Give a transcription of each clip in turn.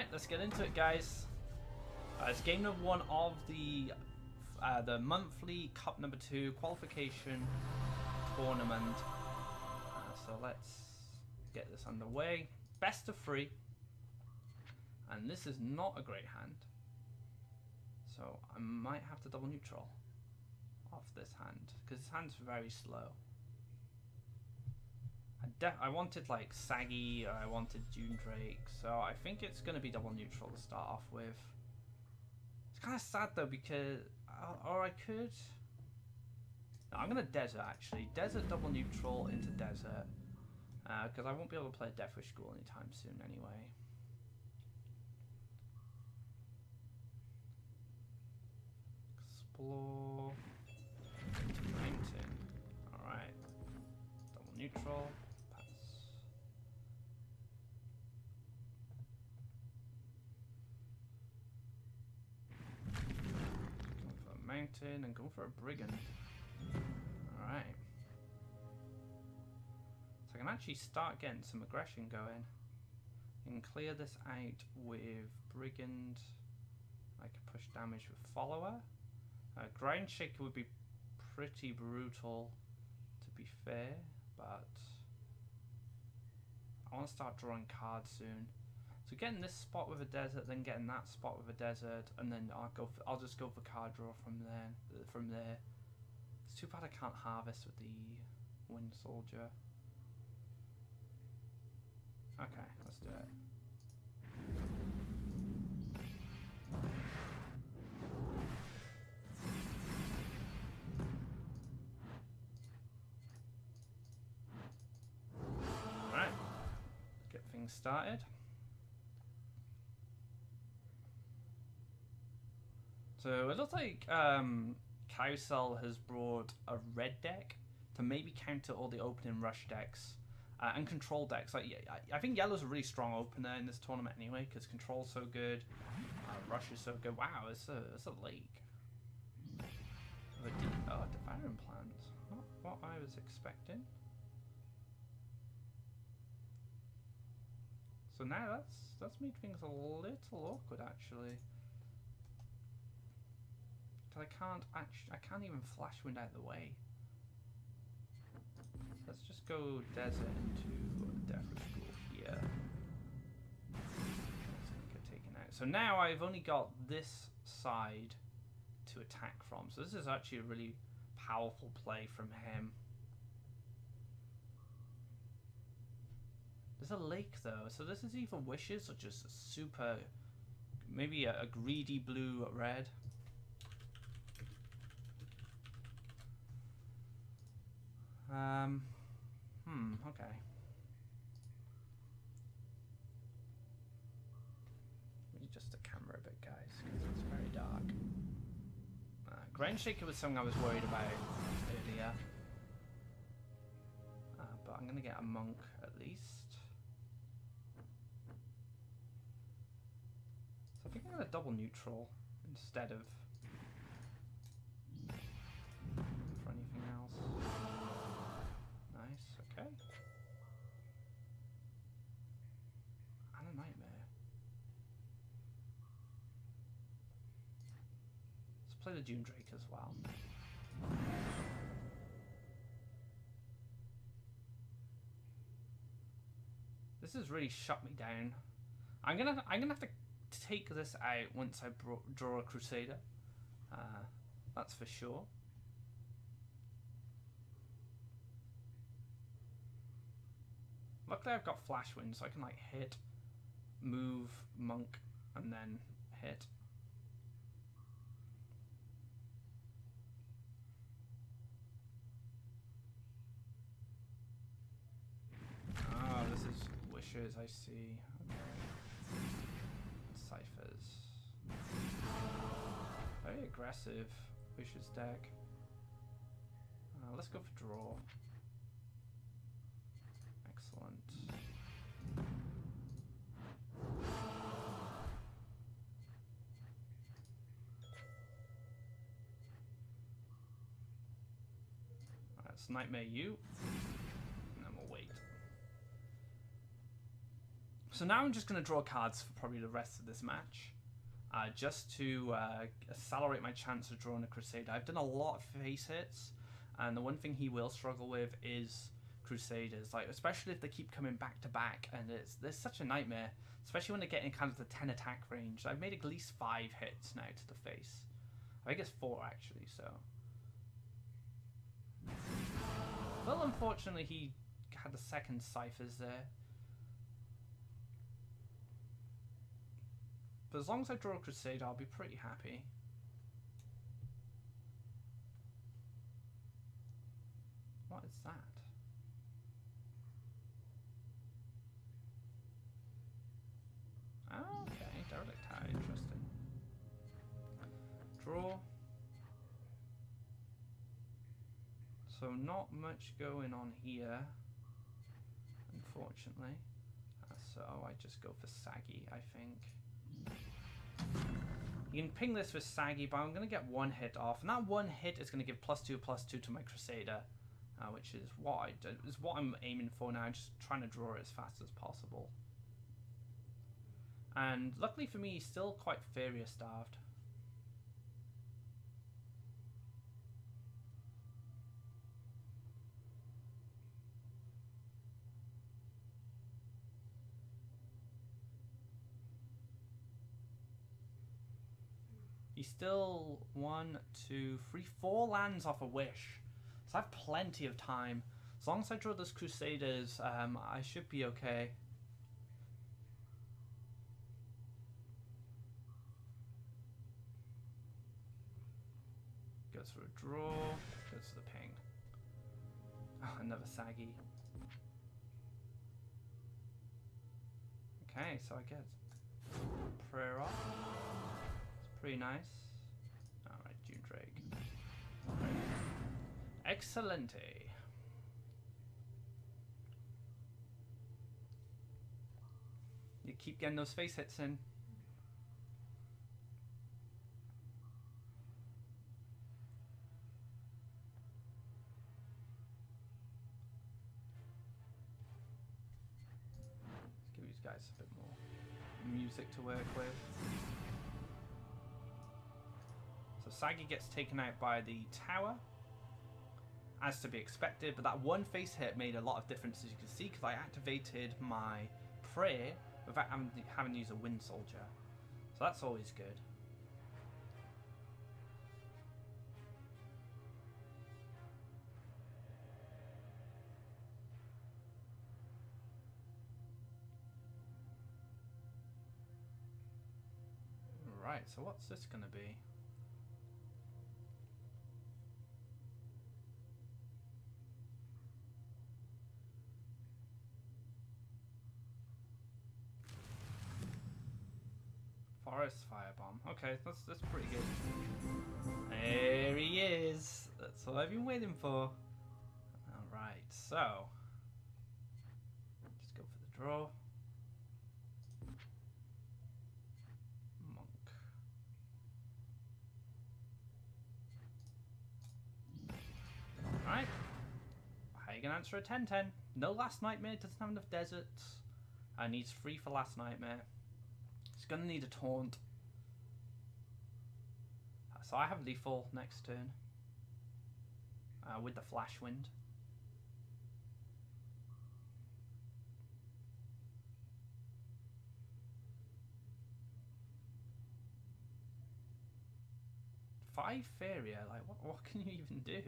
Alright, let's get into it, guys. It's game number 1 of the monthly Cup number 2 qualification tournament. So let's get this underway. Best of 3. And this is not a great hand. So I might have to double neutral off this hand, because this hand's very slow. I wanted like Saggy, I wanted Dune Drake, so I think it's going to be double neutral to start off with. It's kind of sad though, because, or I could, no, I'm going to Desert actually. Desert double neutral into Desert, because I won't be able to play Deathwish School anytime soon anyway. Explore, Mountain, alright, double neutral. Mountain and go for a Brigand. Alright. So I can actually start getting some aggression going. And clear this out with Brigand. I could push damage with Follower. Ground Shaker would be pretty brutal, to be fair, but I want to start drawing cards soon. So getting this spot with a Desert, then getting that spot with a Desert, and then I'll just go for card draw from there. It's too bad I can't harvest with the Wind Soldier. Okay, let's do it. Alright, let's get things started. So it looks like Carousel has brought a red deck to maybe counter all the opening rush decks and control decks. Like I think yellow's a really strong opener in this tournament anyway, because control's so good, rush is so good. Wow, it's a lake. Oh, Devouring Plant. Not what I was expecting. So now that's made things a little awkward actually. I can't even Flash Wind out of the way. Let's just go Desert into Deathwish School here. That's gonna get taken out. So now I've only got this side to attack from. So this is actually a really powerful play from him. There's a lake though, so this is either Wishes or just a super, maybe a greedy blue red. Okay. Let me adjust the camera a bit, guys, because it's very dark. Ground Shaker was something I was worried about earlier. But I'm going to get a Monk at least. So I think I'm going to double neutral instead of for anything else. Nice, okay. And a Nightmare. Let's play the Dune Drake as well. This has really shut me down. I'm gonna have to take this out once I draw a Crusader. That's for sure. Luckily I've got Flash Wind, so I can like hit, move, Monk, and then hit. Ah, this is Wishes, I see. Okay. Ciphers. Very aggressive Wishes deck. Let's go for draw. Excellent. Alright, let's Nightmare you. And then we'll wait. So now I'm just going to draw cards for probably the rest of this match. Just to accelerate my chance of drawing a Crusader. I've done a lot of face hits, and the one thing he will struggle with is Crusaders, like especially if they keep coming back to back, and there's such a nightmare, especially when they're getting kind of the 10 attack range. I've made at least 5 hits now to the face. I think it's 4 actually, so. Well, unfortunately he had the second ciphers there. But as long as I draw a Crusader, I'll be pretty happy. What is that? Oh, okay, derelict tower, interesting. Draw. So not much going on here, unfortunately. So I just go for Saggy, I think. You can ping this with Saggy, but I'm going to get 1 hit off, and that 1 hit is going to give +2/+2 to my Crusader, which is what I'm aiming for now. Just trying to draw it as fast as possible. And luckily for me, he's still quite Faeria starved. He's still 1, 2, 3, 4 lands off a wish. So I have plenty of time. As long as I draw those Crusaders, I should be okay. Goes for a draw, goes for the ping. Oh, another Saggy. Okay, so I get prayer off. Pretty nice. Alright, June Drake. Excellente. You keep getting those face hits in. Let's give these guys a bit more music to work with. Saggy gets taken out by the tower, as to be expected, but that 1 face hit made a lot of difference, as you can see, because I activated my prayer without having to use a Wind Soldier. So that's always good. Right, so what's this going to be? Forest Firebomb. Okay, that's pretty good. There he is. That's what I've been waiting for. Alright, so just go for the draw. Monk. Alright. How are you gonna answer a 10-10? No Last Nightmare, doesn't have enough deserts. Needs 3 for Last Nightmare. He's going to need a taunt. So I have lethal next turn. With the Flash Wind. Five Faeria, like what can you even do?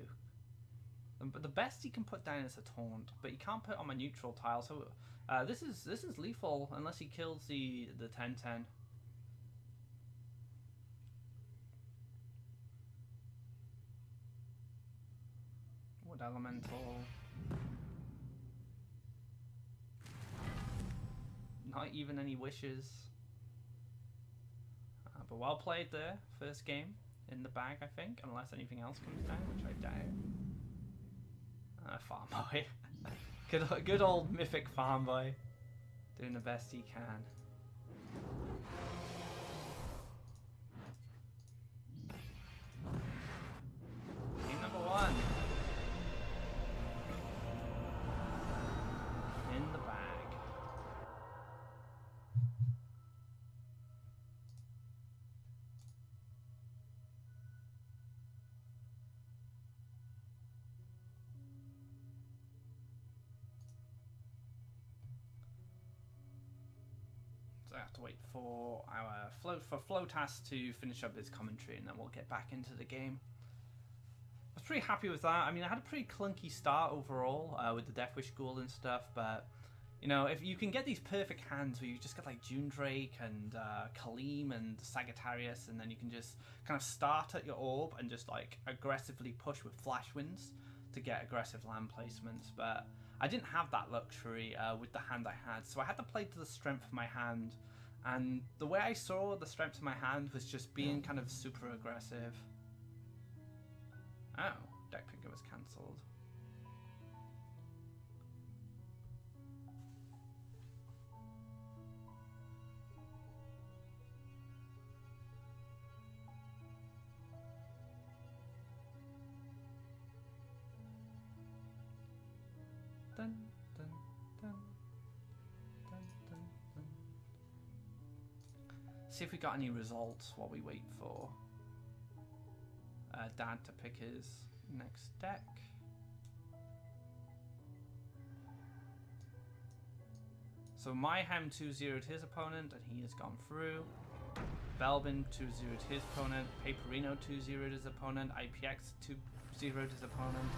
But the best he can put down is a taunt, but he can't put it on my neutral tile. So this is lethal unless he kills the 10-10. Wood Elemental. Not even any wishes. But well played there. First game in the bag, I think, unless anything else comes down, which I doubt. Farm boy. good old mythic farm boy. Doing the best he can. Game number 1. In the bag. to wait for our Flotas to finish up his commentary, and then we'll get back into the game. I was pretty happy with that. I mean, I had a pretty clunky start overall with the Death Wish Ghoul and stuff, but you know, if you can get these perfect hands where you just get like June Drake and Kaleem and Sagittarius, and then you can just kind of start at your orb and just like aggressively push with Flash Winds to get aggressive land placements. But I didn't have that luxury with the hand I had, so I had to play to the strength of my hand. And the way I saw the strength of my hand was just being kind of super aggressive. Oh, deck picker was cancelled. Dun, dun, dun, dun, dun, dun. See if we got any results while we wait for Dad to pick his next deck. So Mayhem 2-0'd his opponent and he has gone through. Belbin 2-0'd his opponent. Paperino 2-0'd his opponent. IPX 2-0'd his opponent.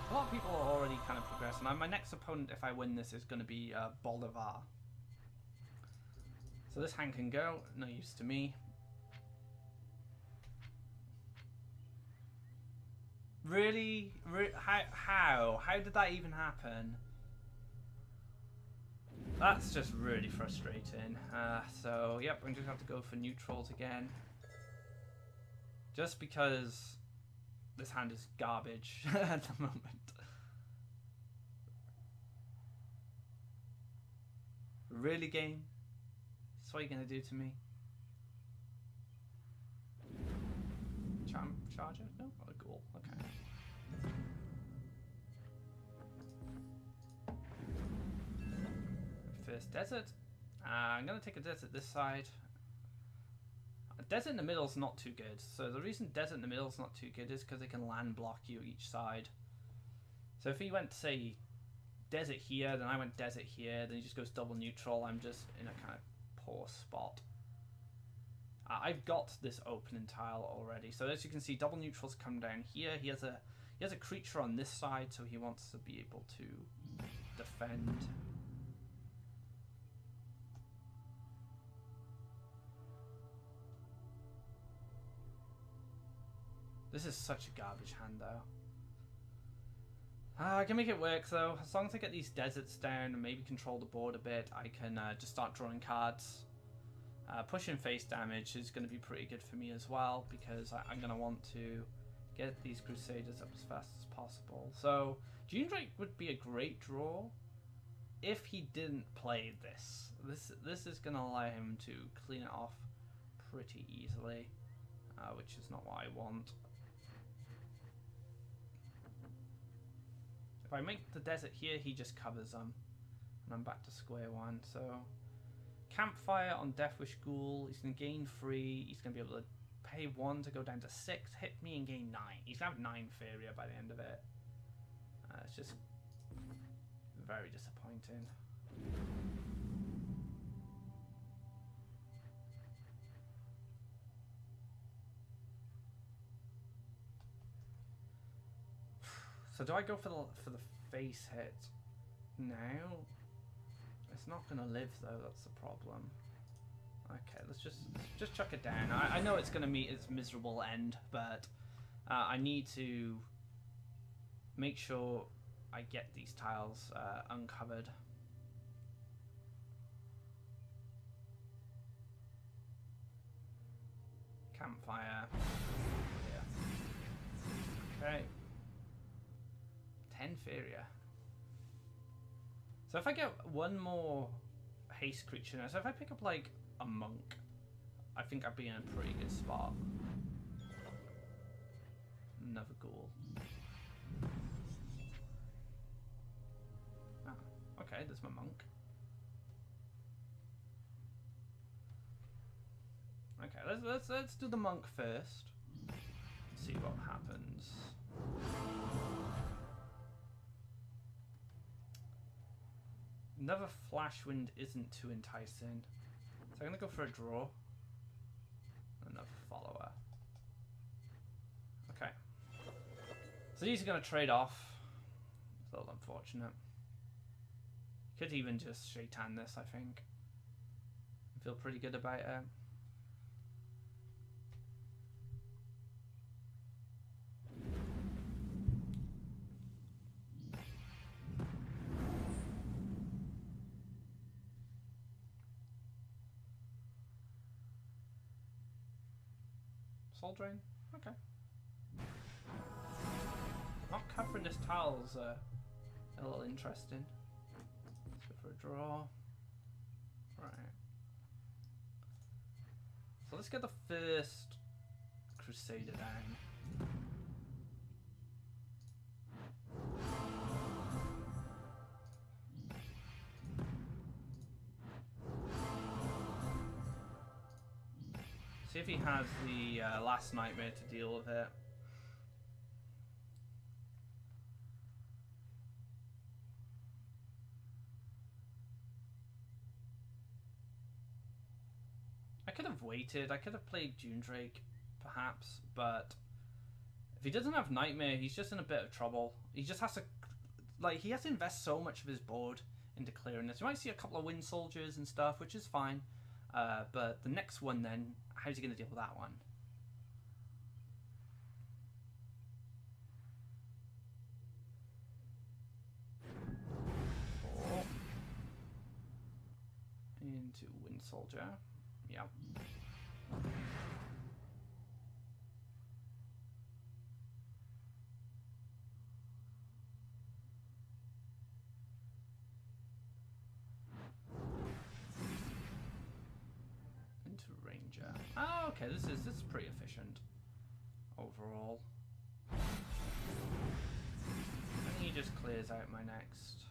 A lot of people are already kind of progressing. My next opponent, if I win this, is going to be Bolivar. So this hand can go. No use to me. Really? How? How did that even happen? That's just really frustrating. So, yep, we just have to go for neutrals again. Just because this hand is garbage at the moment. Really, game? That's what you're gonna do to me? Charger? No? Oh, a ghoul. Okay. First desert. I'm gonna take a desert this side. Desert in the middle is not too good. So the reason desert in the middle is not too good is because it can land block you each side. So if he went, say, desert here, then I went desert here, then he just goes double neutral, I'm just in a kind of poor spot. I've got this opening tile already. So as you can see, double neutrals come down here. He has a creature on this side, so he wants to be able to defend. This is such a garbage hand, though. I can make it work, though. As long as I get these deserts down and maybe control the board a bit, I can just start drawing cards. Pushing face damage is going to be pretty good for me as well, because I'm going to want to get these Crusaders up as fast as possible. So, June Drake would be a great draw if he didn't play this. This is going to allow him to clean it off pretty easily, which is not what I want. If I make the desert here, he just covers them, and I'm back to square one. So, Campfire on Death Wish Ghoul. He's going to gain 3. He's going to be able to pay 1 to go down to 6, hit me and gain 9. He's going to have 9 Faeria by the end of it. It's just very disappointing. So do I go for the face hit now? It's not going to live though, that's the problem. Okay, let's just chuck it down. I know it's going to meet its miserable end, but I need to make sure I get these tiles uncovered. Campfire. Yeah. Okay. 10 Faeria. So if I get one more haste creature now, so if I pick up like a monk, I think I'd be in a pretty good spot. Another ghoul. Ah, okay, there's my monk. Okay, let's do the monk first. See what happens. Another Flash Wind isn't too enticing. So I'm gonna go for a draw. Another follower. Okay. So these are gonna trade off. It's a little unfortunate. Could even just shaitan this, I think. I feel pretty good about it. Soul Drain? Okay. Not covering this tile's a little interesting. Let's go for a draw. Right. So let's get the first Crusader down. See if he has the last nightmare to deal with it. I could have waited. I could have played June Drake, perhaps, but if he doesn't have nightmare, he's just in a bit of trouble. He just has to, like, he has to invest so much of his board into clearing this. You might see a couple of Wind Soldiers and stuff, which is fine, but the next one then, how's he going to deal with that one? Into Wind Soldier. Yep. Into Ranger. Oh, okay, this is pretty efficient overall. I think he just clears out my next.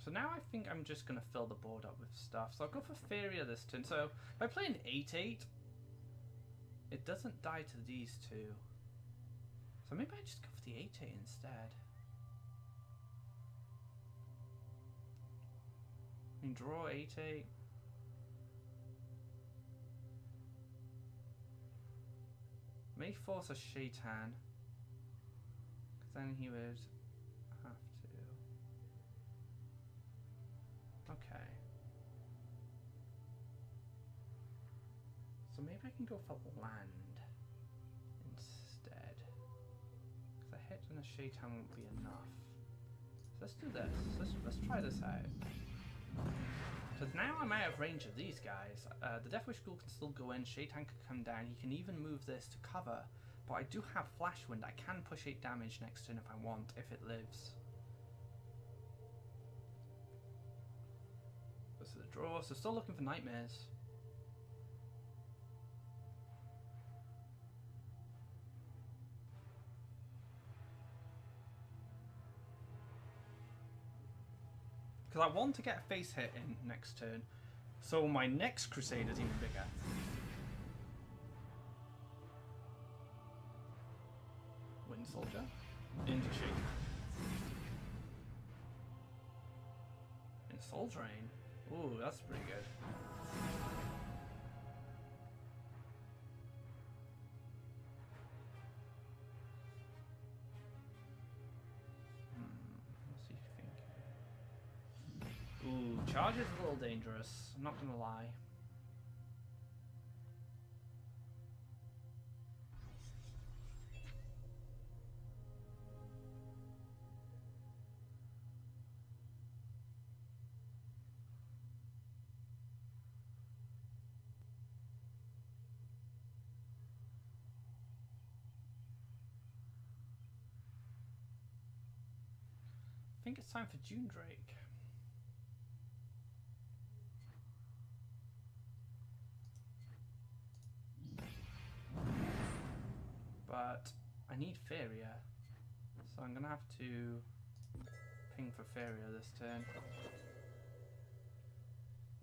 So now I think I'm just going to fill the board up with stuff. So I'll go for Faeria this turn. So if I play an 8-8, it doesn't die to these two. So maybe I just go for the 8-8 instead. I mean, draw 8-8. May force a Shaitan. Because then he would have to. Okay. So maybe I can go for land instead. Because a hit and a Shaitan won't be enough. So let's do this. Let's try this out. Because now I'm out of range of these guys. The Death Wish Ghoul can still go in, Shaitan can come down, he can even move this to cover. But I do have Flash Wind, I can push 8 damage next turn if I want, if it lives. Goes to the draw, so still looking for nightmares. Because I want to get a face hit in next turn, so my next Crusade is even bigger. Wind Soldier into Shape. In Soul Drain. Ooh, that's pretty good. What's he think? Ooh, charge is a little dangerous, I'm not gonna lie. I think it's time for June Drake. But I need Faeria, so I'm gonna have to ping for Faeria this turn.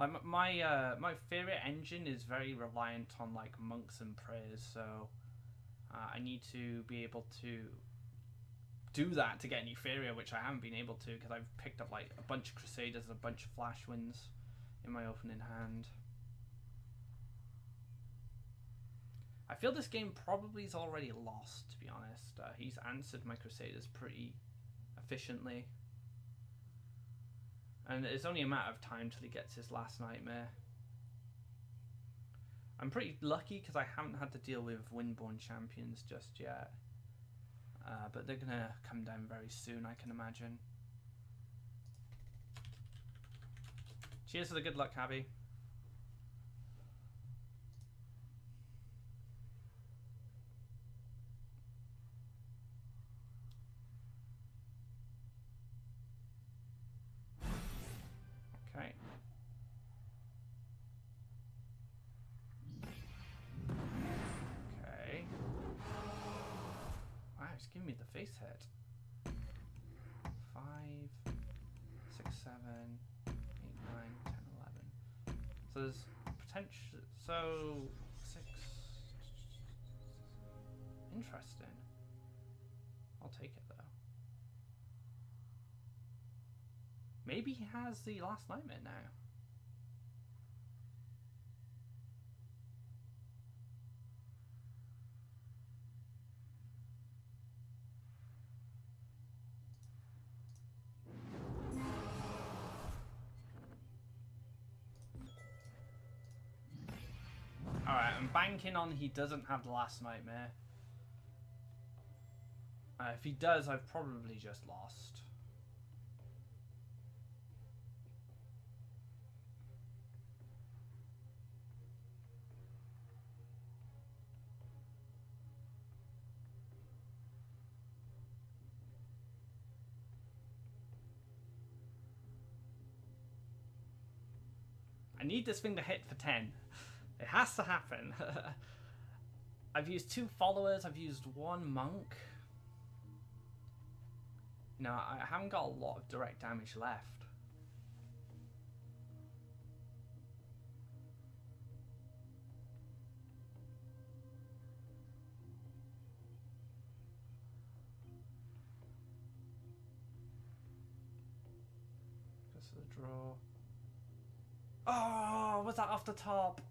Like my Faeria engine is very reliant on like monks and prayers, so I need to be able to do that to get any Faeria, which I haven't been able to because I've picked up like a bunch of Crusaders and a bunch of Flash Winds in my opening hand. I feel this game probably is already lost, to be honest. He's answered my Crusaders pretty efficiently. And it's only a matter of time till he gets his last nightmare. I'm pretty lucky because I haven't had to deal with Windborn champions just yet. But they're going to come down very soon, I can imagine. Cheers for the good luck, Abby. Okay. Okay. Wow, it's giving me the face hit. 5, 6, 7, 8, 9, 10, 11. So there's potential. So 6. Interesting. I'll take it though. Maybe he has the last nightmare now. Alright, I'm banking on he doesn't have the last nightmare. If he does, I've probably just lost. I need this thing to hit for 10. It has to happen. I've used 2 followers, I've used 1 monk. You know, I haven't got a lot of direct damage left. Just the draw. Oh, was that off the top?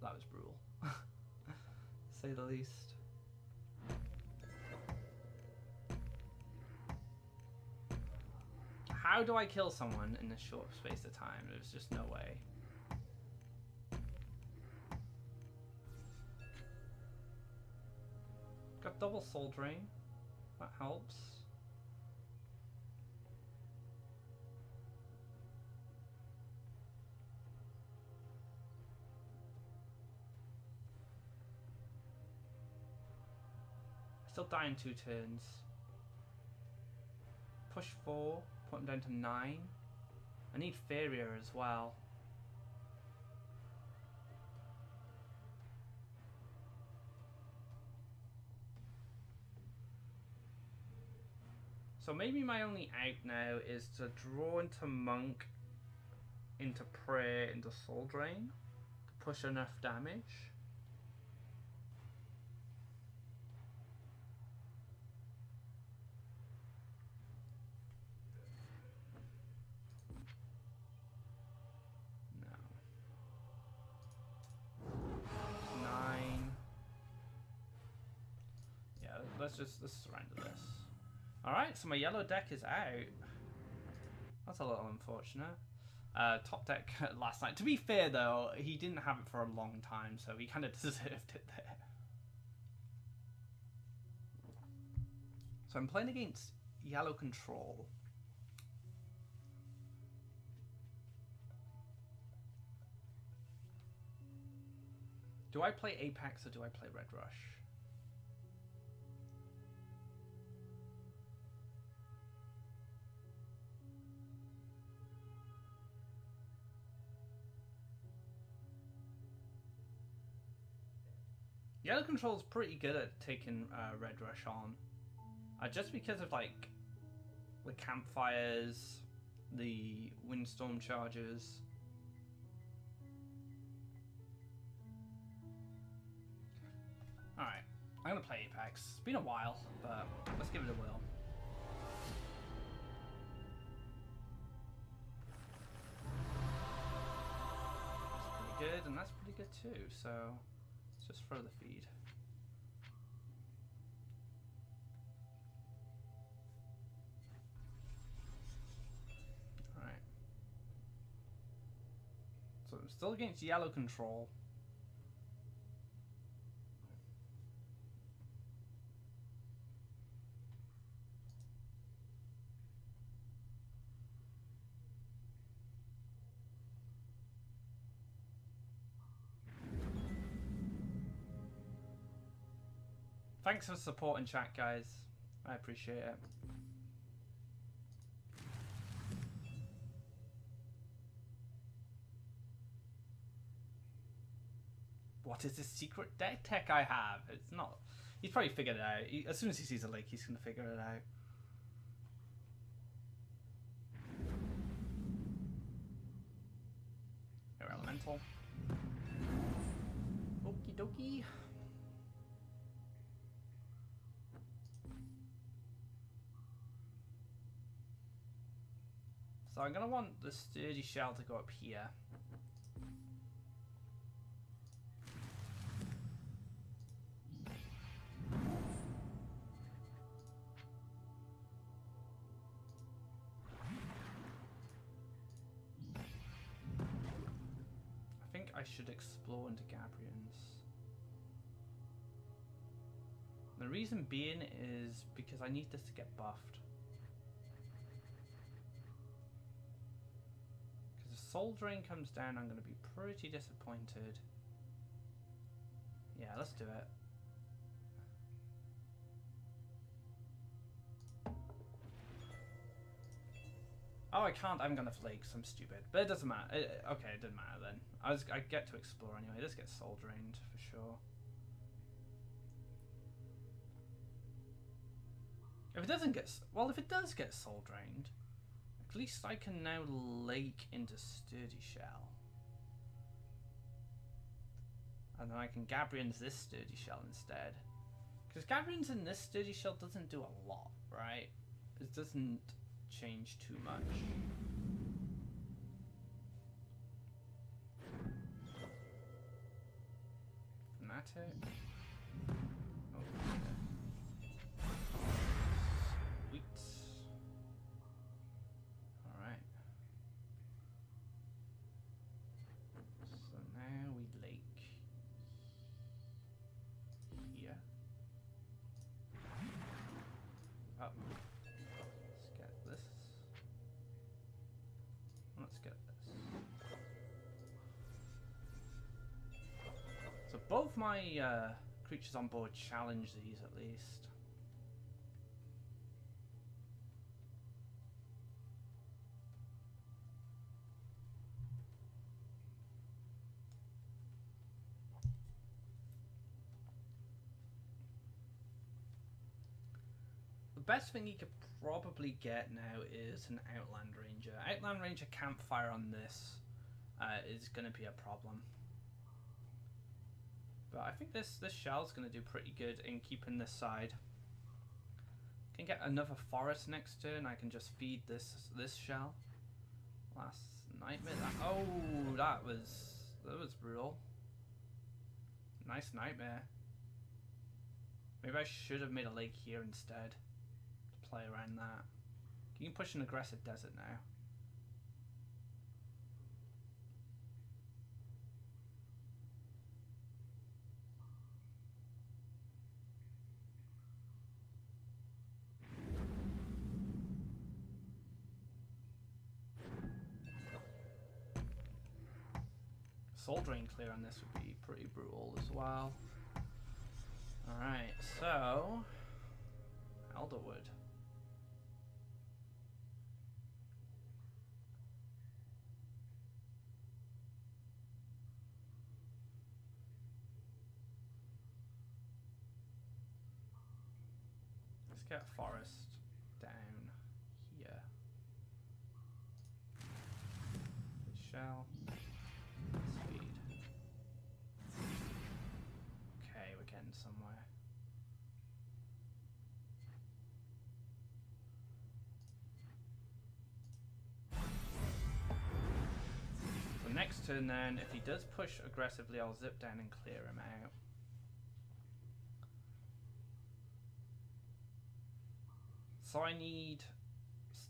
That was brutal, to say the least. How do I kill someone in a short space of time? There's just no way. Got double soul drain. That helps. Still die in 2 turns. Push 4, put him down to 9. I need Faeria as well. So maybe my only out now is to draw into Monk, into Prayer, into Soul Drain to push enough damage. Let's surrender this. Alright, so my yellow deck is out. That's a little unfortunate. Top deck last night. To be fair though, he didn't have it for a long time, so he kind of deserved it there. So I'm playing against yellow control. Do I play Apex or do I play Red Rush? Yellow control's pretty good at taking Red Rush on. Just because of like the campfires, the windstorm charges. Alright, I'm gonna play Apex. It's been a while, but let's give it a whirl. That's pretty good, and that's pretty good too, so let's just throw the feed. Alright. So I'm still against yellow control. Thanks for supporting chat, guys. I appreciate it. What is this secret deck tech I have? It's not... He's probably figured it out. As soon as he sees a lake, he's going to figure it out. Air Elemental. Okie dokie. So I'm going to want the Sturdy Shell to go up here. I think I should explore into Gabrian's. The reason being is because I need this to get buffed. Soul Drain comes down, I'm going to be pretty disappointed. Yeah, let's do it. Oh, I can't. I'm going to flake. I'm stupid. But it doesn't matter. Okay, it doesn't matter then. I get to explore anyway. This gets Soul Drained for sure. If it doesn't get... Well, if it does get Soul Drained... At least I can now lake into Sturdy Shell. And then I can Gabrian's this Sturdy Shell instead. Because Gabrian's in this Sturdy Shell doesn't do a lot, right? It doesn't change too much. Fnatic. Both my creatures on board challenge these at least. The best thing you could probably get now is an Outland Ranger. Outland Ranger Campfire on this is going to be a problem. But I think this shell's going to do pretty good in keeping this side. Can get another forest next turn. I can just feed this shell. Last nightmare. That was brutal. Nice nightmare. Maybe I should have made a lake here instead to play around that. Can you push an aggressive desert now? Soul Drain clear on this would be pretty brutal as well. Alright, so... Elderwood. Let's get a forest down here. Shell. Speed. Okay, we're getting somewhere. So next turn then, if he does push aggressively, I'll zip down and clear him out. So I need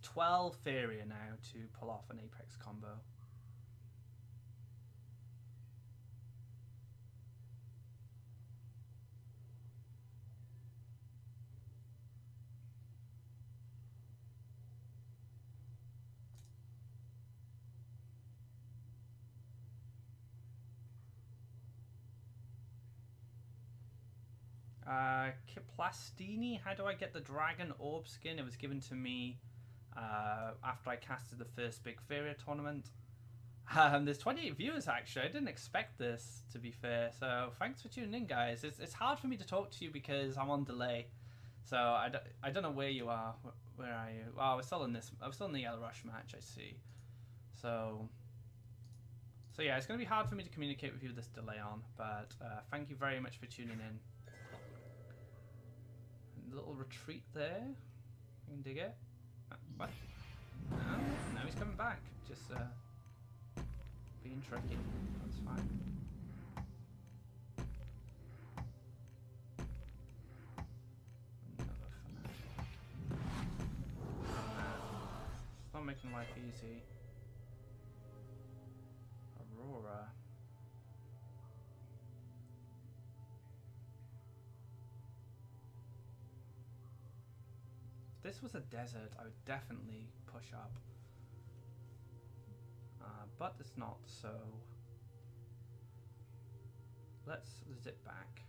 12 Faeria now to pull off an Apex combo. Kiplastini, how do I get the Dragon Orb skin? It was given to me after I casted the first big Faeria tournament. There's 28 viewers actually. I didn't expect this, to be fair. So thanks for tuning in, guys. It's hard for me to talk to you because I'm on delay. So I don't know where you are. Where are you? Oh, we're still in this. I'm still in the Yellow Rush match. I see. So yeah, it's going to be hard for me to communicate with you with this delay on. But thank you very much for tuning in. A little retreat there. You can dig it. What? No, he's coming back. Just being tricky. That's fine. Another fanatic. It's not making life easy. Aurora. If this was a desert, I would definitely push up. But it's not, so let's zip back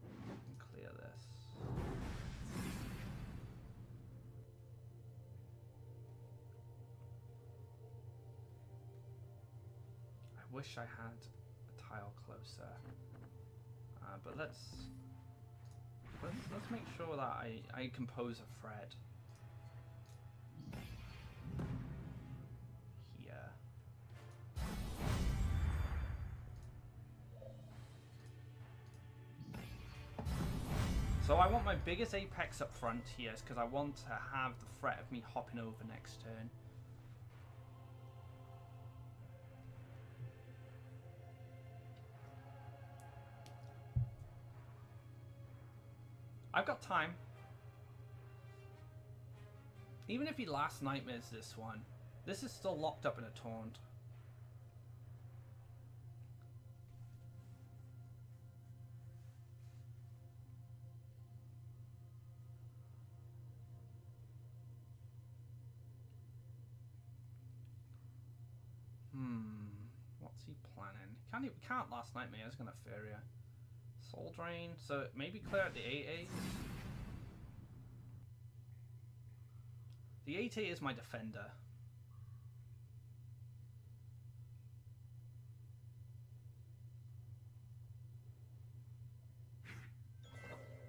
and clear this. I wish I had a tile closer, but let's make sure that I compose a thread. So I want my biggest apex up front here because I want to have the threat of me hopping over next turn. I've got time. Even if he last nightmares this one, this is still locked up in a taunt. What's he planning? Can't last nightmare. He's gonna Faeria. Soul Drain. So maybe clear out the 8/8. The 8/8 is my defender.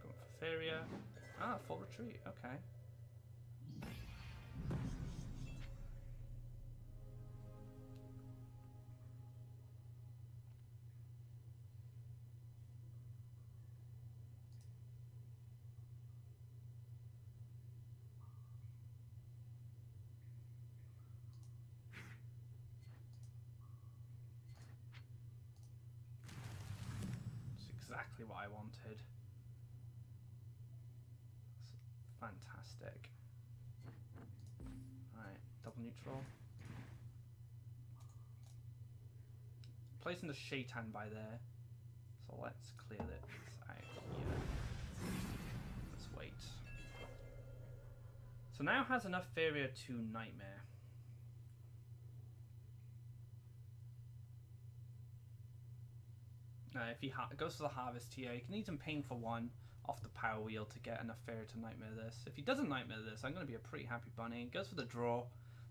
Going for Faeria. Ah, full retreat. Okay. Exactly what I wanted. Fantastic. Alright, double neutral. Placing the Shaitan by there. So let's clear this out here. Let's wait. So now has enough Faeria to Nightmare. If he goes for the Harvest here, he can need some Pain for 1 off the Power Wheel to get enough Faeria to Nightmare this. If he doesn't Nightmare this, I'm going to be a pretty happy bunny. He goes for the draw,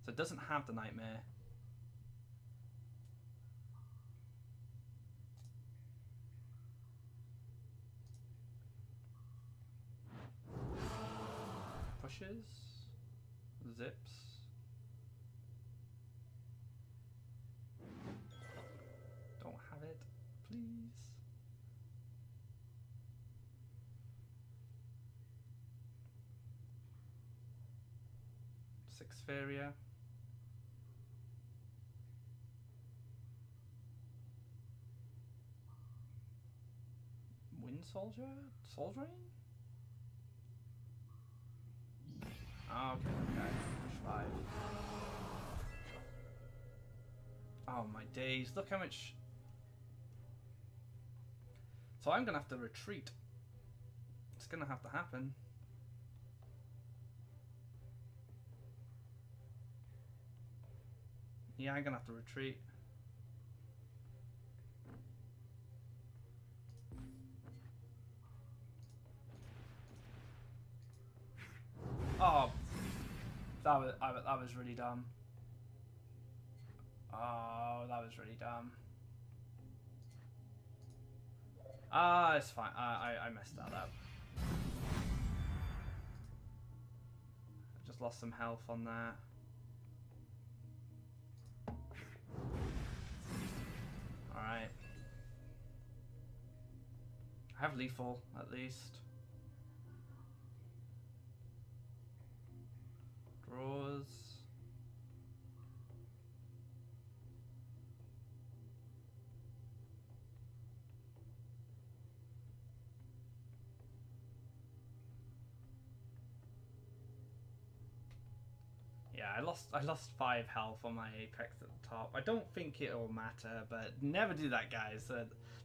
so it doesn't have the Nightmare. 6 Faeria. Wind Soldier? Soldiering? Oh, okay. Push 5. Oh my days, look how much... So I'm gonna have to retreat. It's gonna have to happen. Yeah, I'm gonna have to retreat. Oh, that was really dumb. Oh, that was really dumb. Ah, it's fine. I messed that up. I just lost some health on that. Alright. I have lethal, at least. Draws. Yeah, I lost 5 health on my apex at the top. I don't think it'll matter, but never do that, guys.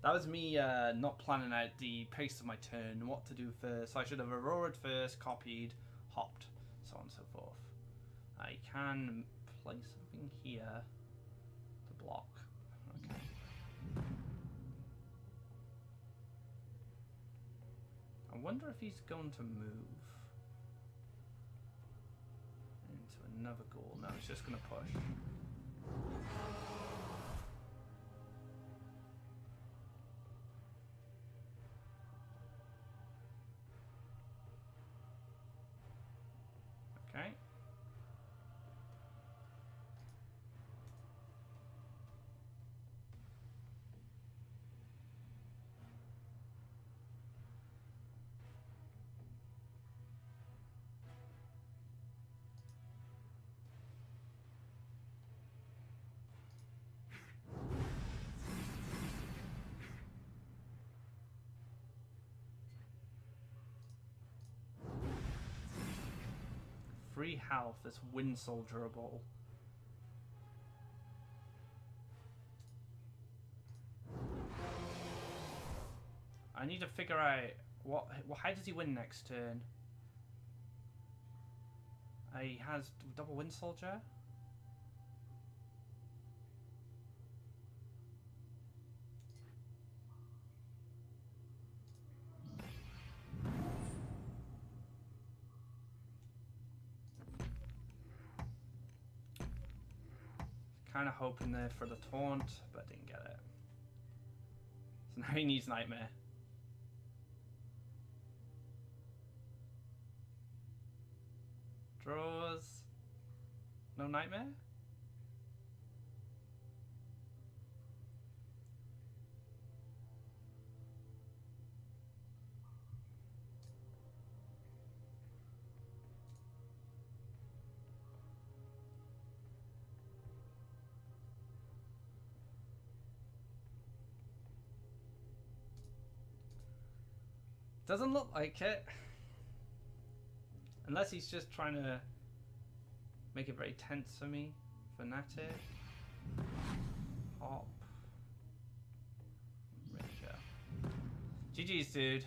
That was me not planning out the pace of my turn, what to do first. So I should have auroraed first, copied, hopped, so on and so forth. I can place something here to block. Okay. I wonder if he's going to move into another goal. No, he's just going to push. Okay. Free health, this wind soldierable. I need to figure out how does he win next turn? He has double wind soldier. Kind of hoping there for the taunt, but didn't get it. So now he needs Nightmare. Draws. No Nightmare? Doesn't look like it. Unless he's just trying to make it very tense for me. Fanatic. Hop. Ranger. GG's, dude.